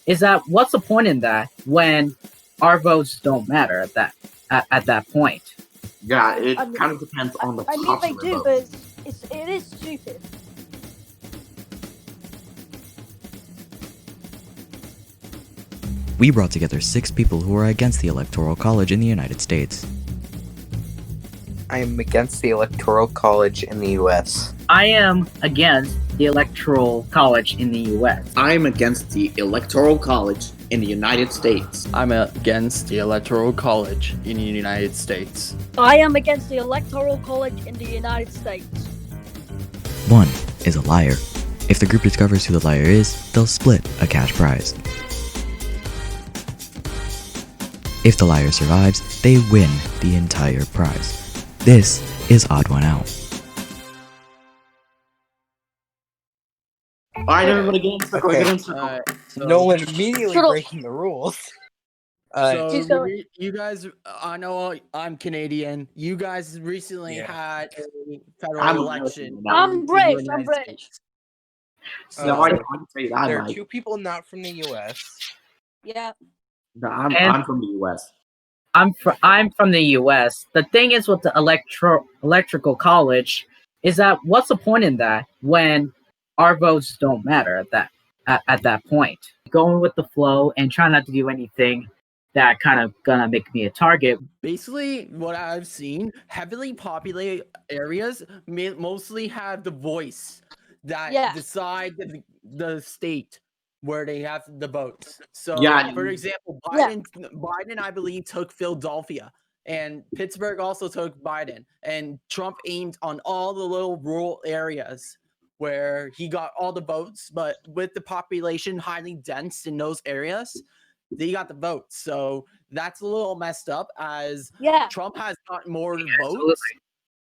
is that what's the point in that when our votes don't matter at that point? Yeah, it I mean- kind of depends on the I mean, they popular do, vote. but it is stupid. We brought together 6 people who are against the Electoral College in the United States. I am against the Electoral College in the U.S. I am against the Electoral College in the U.S. I am against the Electoral College in the United States. I'm against the Electoral College in the United States. I am against the Electoral College in the United States. 1 is a liar. If the group discovers who the liar is, they'll split a cash prize. If the liar survives, they win the entire prize. This is Odd One Out. Alright, everybody get into Okay. So, Nolan immediately Shut up. breaking the rules. He's so going- you guys, I know I'm Canadian. You guys recently Yeah. had a federal I'm election. American. I'm in the British. I'm United British. States. No, I can tell you that. There are Mike. 2 people not from the U.S. Yeah. No, And- I'm from the U.S. I'm from the U.S. The thing is with the electrical college is that what's the point in that when our votes don't matter at that point? Going with the flow and trying not to do anything that kind of gonna make me a target. Basically, what I've seen, heavily populated areas mostly have the voice that Yeah. decide the state where they have the votes. So, Yeah. for example, Yeah. Biden, I believe, took Philadelphia, and Pittsburgh also took Biden, and Trump aimed on all the little rural areas where he got all the votes, but with the population highly dense in those areas, they got the votes. So that's a little messed up, as Yeah. Trump has gotten more Absolutely. votes.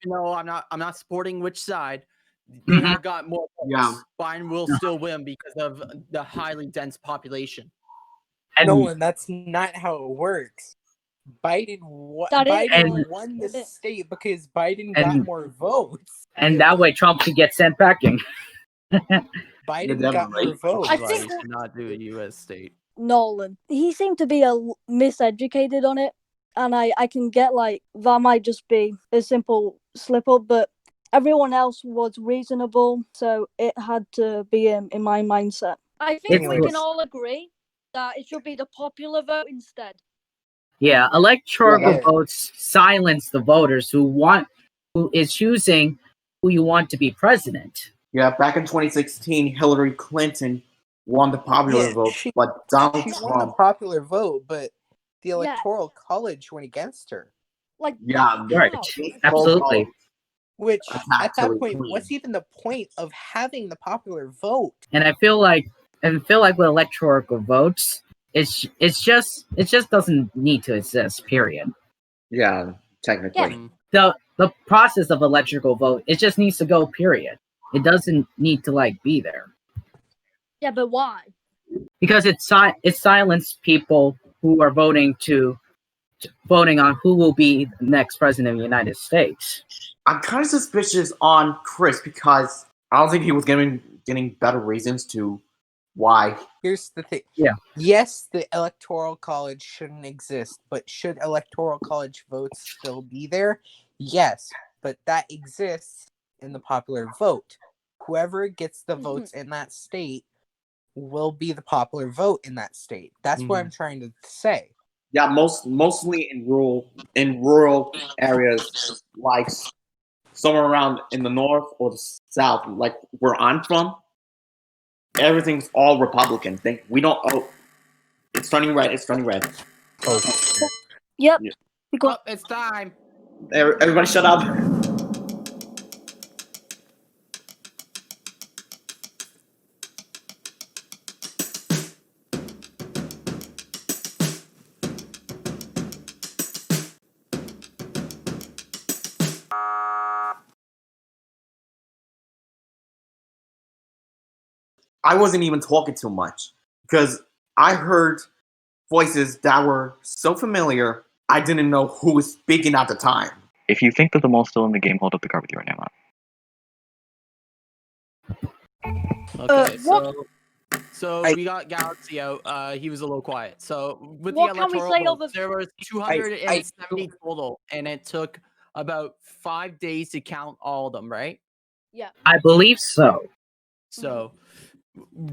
No, I'm not supporting which side. They Mhm. have got more votes. Yeah. Biden will still win because of the highly dense population. And Nolan, that's not how it works. Biden That is- Biden won the state because Biden got And- more votes. and that way Trump can get sent packing. Biden Yeah, got more right. votes. I think- Like, not do a U.S. state. Nolan. He seemed to be miseducated on it, and I can get like that might just be a simple slip up, but everyone else was reasonable, so it had to be in my mindset. I think we Anyways. can all agree that it should be the popular vote instead. Yeah, electoral Yeah. votes silence the voters who is choosing who you want to be president. Yeah, back in 2016, Hillary Clinton won the popular Yeah, vote, she- but Donald She won the Trump. popular vote, but the Electoral College went against her. Like Yeah, Right. wow. Absolutely. Which, Attack at that Hillary point, Clinton. what's even the point of having the popular vote? And I feel like with electoral votes, it just doesn't need to exist. Period. Yeah, technically. Yeah. The process of electoral vote, it just needs to go. Period. It doesn't need to be there Yeah, but why? because it silenced people who are voting on who will be the next president of the United States. I'm kind of suspicious on Chris because I don't think he was getting better reasons to why. Here's the thing. Yeah. Yes, the Electoral College shouldn't exist, but should Electoral College votes still be there? Yes, but that exists in the popular vote. Whoever gets the votes in that state will be the popular vote in that state. That's what I'm trying to say. Yeah, mostly in rural areas, like somewhere around in the north or the south, like where I'm from. Everything's all Republican. We don't. Oh, it's turning red. It's turning red. Oh, Yep. Yeah. Because It's time. Everybody, shut up. I wasn't even talking too much because I heard voices that were so familiar, I didn't know who was speaking at the time. If you think that the mole's still in the game, hold up the card with you right now, Matt. Okay, what? so So I- we got Galaxy out. He was a little quiet. So with What the can we electoral say votes, over- there was 270 total, and it took about 5 days to count all of them, right? Yeah. I believe so. So,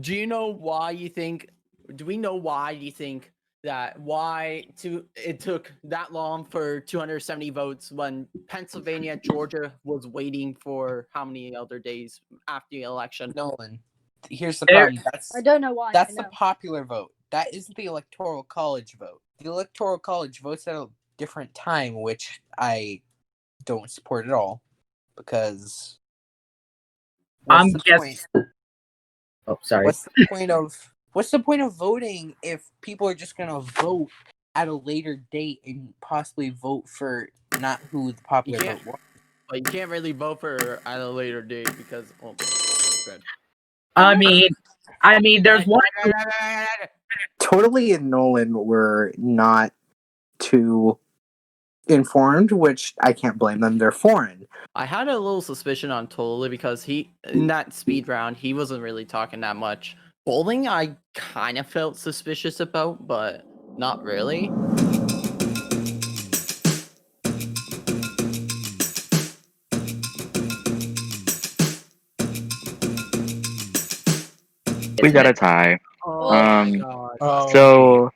do you know why you think? Do we know why you think that it took that long for 270 votes when Pennsylvania, Georgia was waiting for how many other days after the election? Nolan, here's the There- problem. I don't know why. That's I the know. popular vote. That isn't the electoral college vote. The electoral college votes at a different time, which I don't support at all, because I'm the guessing. point? Oh, sorry. What's the point of voting if people are just gonna vote at a later date and possibly vote for not who the popular can't- vote was? But you can't really vote for at a later date because good. I mean, there's one. Totally and Nolan were not too informed, which I can't blame them. They're foreign. I had a little suspicion on Totally because he in that speed round he wasn't really talking that much. Bowling I kind of felt suspicious about, but not really. We got a tie. Oh my Um, god. So,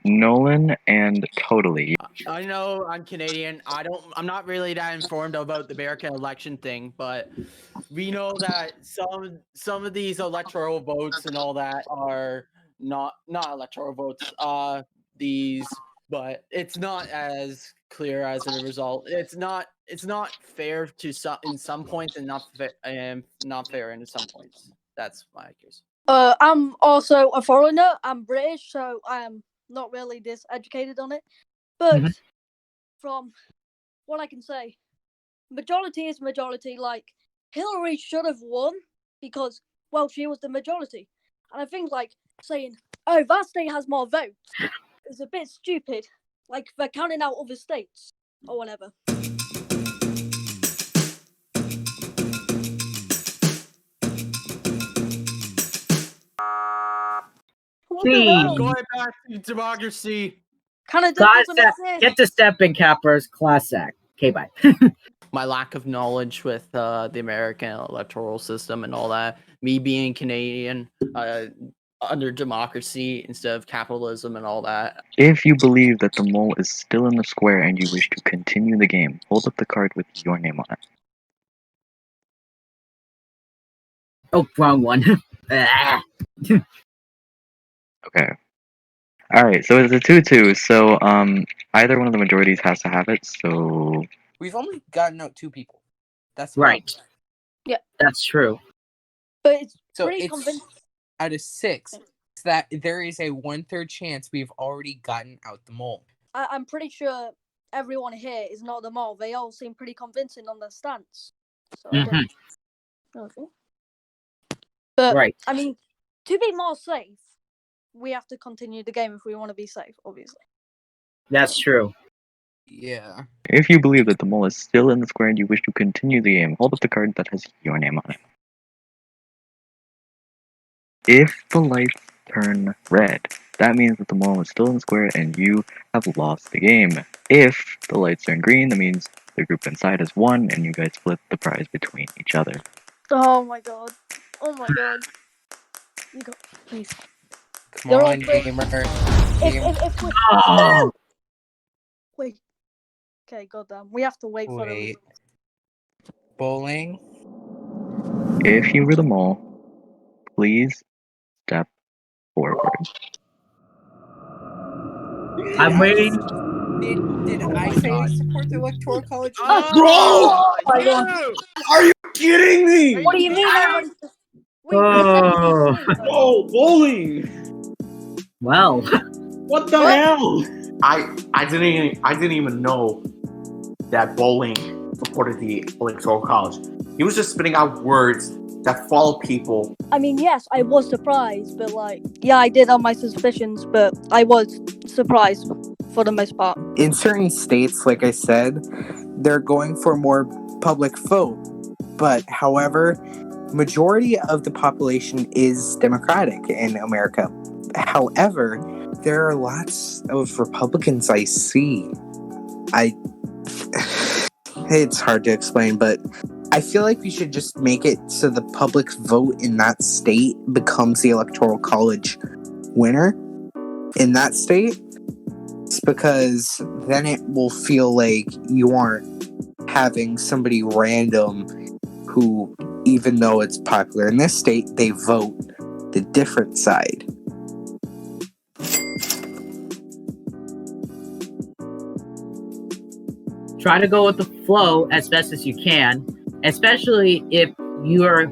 Nolan and Totally. I know I'm Canadian. I'm not really that informed about the American election thing, but we know that some of these electoral votes and all that are not electoral votes. But it's not as clear as a result. It's not fair to some in some points and not fair in some points. That's my case. I'm also a foreigner. I'm British, so I'm not really this educated on it. But from what I can say, majority is majority. Like, Hillary should have won because, well, she was the majority. And I think, like, saying, oh, that state has more votes is a bit stupid. Like, they're counting out other states or whatever. What the hell? Going back to democracy. Canada Class doesn't act. exist. Get to step in, cappers. Class act. Okay, bye. My lack of knowledge with the American electoral system and all that. Me being Canadian, under democracy instead of capitalism and all that. If you believe that the mole is still in the square and you wish to continue the game, hold up the card with your name on it. Oh, wrong one. Ah. Okay. Alright, so it's a 2-2, so either one of the majorities has to have it, so We've only gotten out 2 people. That's the Right. problem. That's true. But it's So pretty it's convincing. out of 6 that there is a 1/3 chance we've already gotten out the mole. I'm pretty sure everyone here is not the mole. They all seem pretty convincing on their stance. So I don't know. But Right. I mean, to be more safe, we have to continue the game if we want to be safe, obviously. That's true. Yeah. if you believe that the mole is still in the square and you wish to continue the game, hold up the card that has your name on it. If the lights turn red, that means that the mole is still in the square and you have lost the game. If the lights turn green, that means the group inside has won and you guys split the prize between each other. Oh my god. Oh my god. You go, please. Come You're on, all free. gamer. If we... Oh. Wait. Okay, goddamn. We have to wait for the... Wait. Bowling. If you were the mole, please step forward. I'm waiting. Did I say I support the electoral college? Oh my god. Are you kidding me? What do you mean I went to... Wait, Oh. you said DC, though. Oh, bowling! Well, What the What? hell? I didn't even know that bowling supported the electoral college. He was just spitting out words that follow people. I mean, yes, I was surprised, but like, yeah, I did have my suspicions, but I was surprised for the most part. In certain states, like I said, they're going for more public vote. But however, majority of the population is Democratic in America. However, there are lots of Republicans I see. It's hard to explain, but I feel like we should just make it so the public vote in that state becomes the Electoral College winner in that state. It's because then it will feel like you aren't having somebody random who, even though it's popular in this state, they vote the different side. Try to go with the flow as best as you can, especially if you're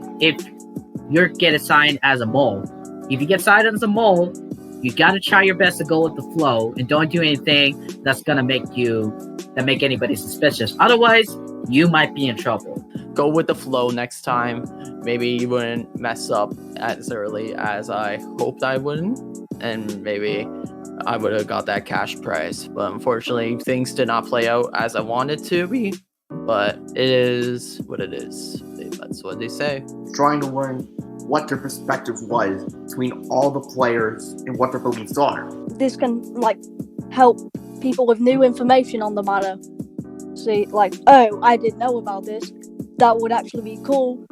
get assigned as a mole. If you get assigned as a mole, you gotta try your best to go with the flow and don't do anything that's gonna make anybody suspicious. Otherwise, you might be in trouble. Go with the flow next time. Maybe you wouldn't mess up as early as I hoped I wouldn't, and maybe I would have got that cash prize. But unfortunately, things did not play out as I wanted to be. But it is what it is. That's what they say. Trying to learn what their perspective was between all the players and what their beliefs are. This can help people with new information on the matter. See, oh, I didn't know about this. That would actually be cool.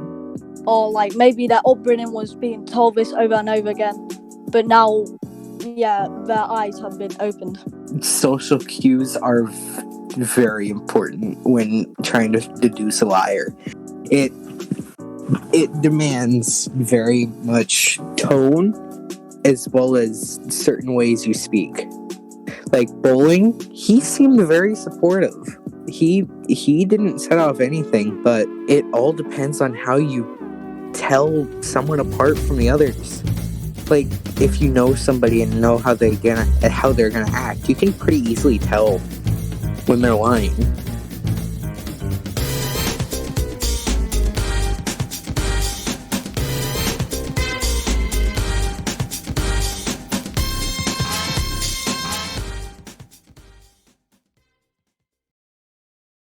Or maybe their upbringing was being told this over and over again, but now, yeah, their eyes have been opened. Social cues are very important when trying to deduce a liar. It demands very much tone as well as certain ways you speak. Like bowling, he seemed very supportive. He didn't set off anything, but it all depends on how you tell someone apart from the others. Like, if you know somebody and know how they're gonna act, you can pretty easily tell when they're lying.